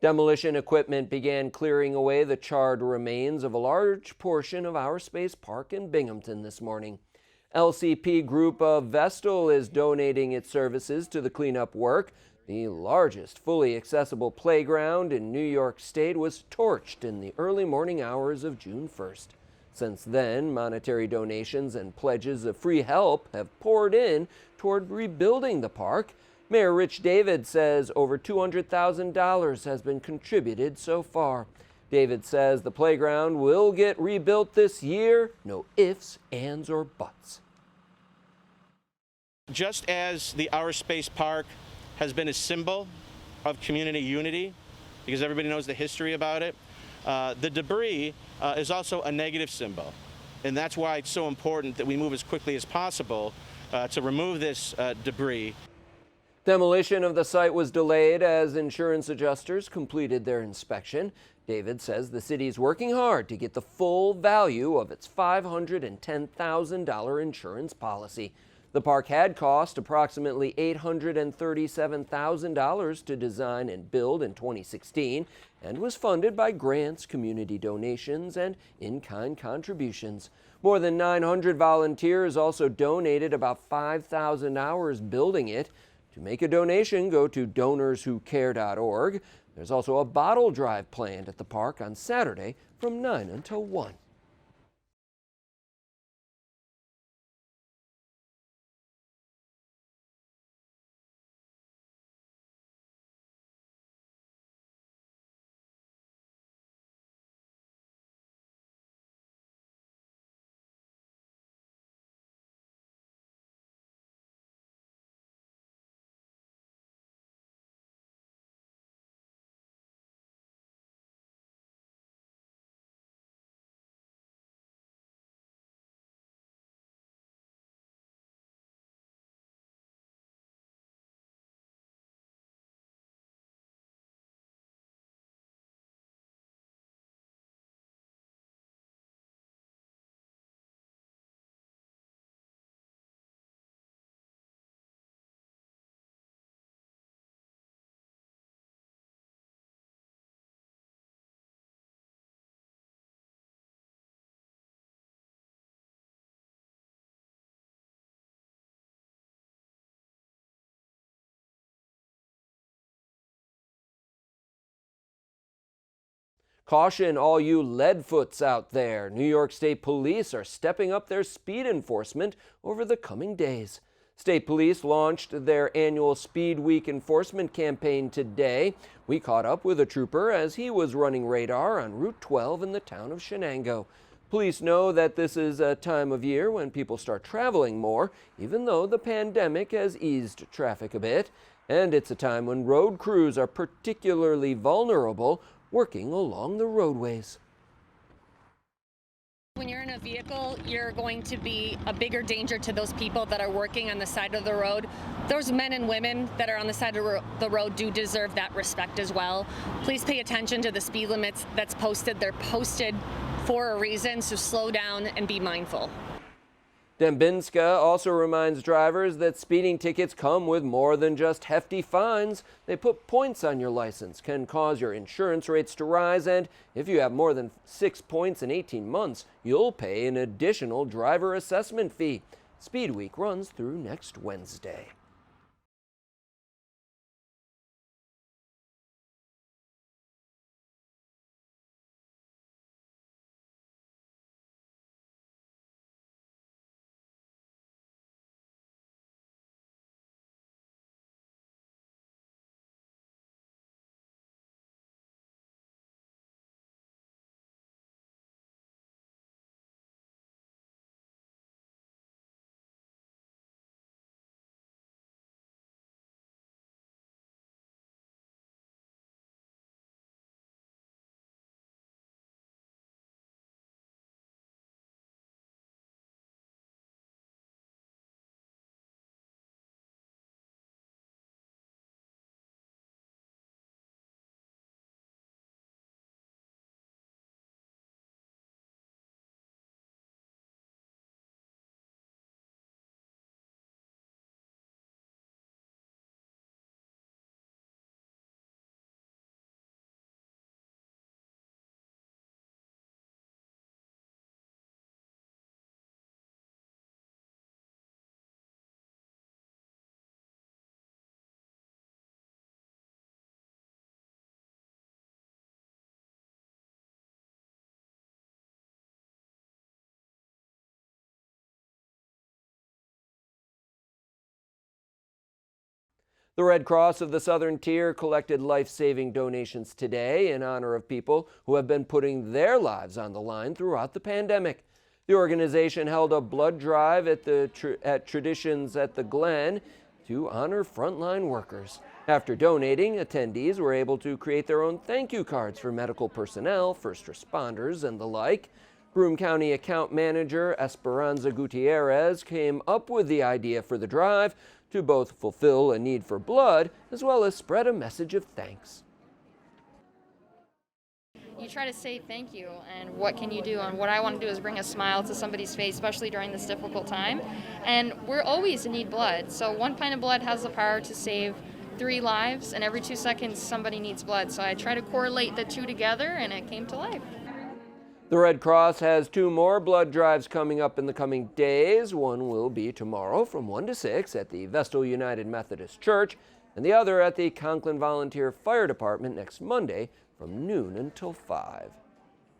Demolition equipment began clearing away the charred remains of a large portion of Our Space Park in Binghamton this morning. LCP Group of Vestal is donating its services to the cleanup work. The largest fully accessible playground in New York State was torched in the early morning hours of June 1st. Since then, monetary donations and pledges of free help have poured in toward rebuilding the park. Mayor Rich David says over $200,000 has been contributed so far. David says the playground will get rebuilt this year. No ifs, ands, or buts. Just as the Our Space Park has been a symbol of community unity, because everybody knows the history about it, the debris is also a negative symbol. And that's why it's so important that we move as quickly as possible to remove this debris. Demolition of the site was delayed as insurance adjusters completed their inspection. David says the city is working hard to get the full value of its $510,000 insurance policy. The park had cost approximately $837,000 to design and build in 2016 and was funded by grants, community donations, and in-kind contributions. More than 900 volunteers also donated about 5,000 hours building it. To make a donation, go to donorswhocare.org. There's also a bottle drive planned at the park on Saturday from 9 until 1. Caution all you leadfoots out there. New York State Police are stepping up their speed enforcement over the coming days. State Police launched their annual Speed Week enforcement campaign today. We caught up with a trooper as he was running radar on Route 12 in the town of Shenango. Police know that this is a time of year when people start traveling more, even though the pandemic has eased traffic a bit. And it's a time when road crews are particularly vulnerable working along the roadways. When you're in a vehicle, you're going to be a bigger danger to those people that are working on the side of the road. Those men and women that are on the side of the road do deserve that respect as well. Please pay attention to the speed limits that's posted. They're posted for a reason, so slow down and be mindful. Dembinska also reminds drivers that speeding tickets come with more than just hefty fines. They put points on your license, can cause your insurance rates to rise, and if you have more than 6 points in 18 months, you'll pay an additional driver assessment fee. Speed Week runs through next Wednesday. The Red Cross of the Southern Tier collected life-saving donations today in honor of people who have been putting their lives on the line throughout the pandemic. The organization held a blood drive at Traditions at the Glen to honor frontline workers. After donating, attendees were able to create their own thank you cards for medical personnel, first responders, and the like. Broome County Account Manager Esperanza Gutierrez came up with the idea for the drive to both fulfill a need for blood as well as spread a message of thanks. You try to say thank you and what can you do, and what I want to do is bring a smile to somebody's face, especially during this difficult time. And we're always in need blood, so 1 pint of blood has the power to save 3 lives, and every 2 seconds somebody needs blood. So I try to correlate the two together, and it came to life. The Red Cross has 2 more blood drives coming up in the coming days. One will be tomorrow from 1 to 6 at the Vestal United Methodist Church, and the other at the Conklin Volunteer Fire Department next Monday from noon until 5.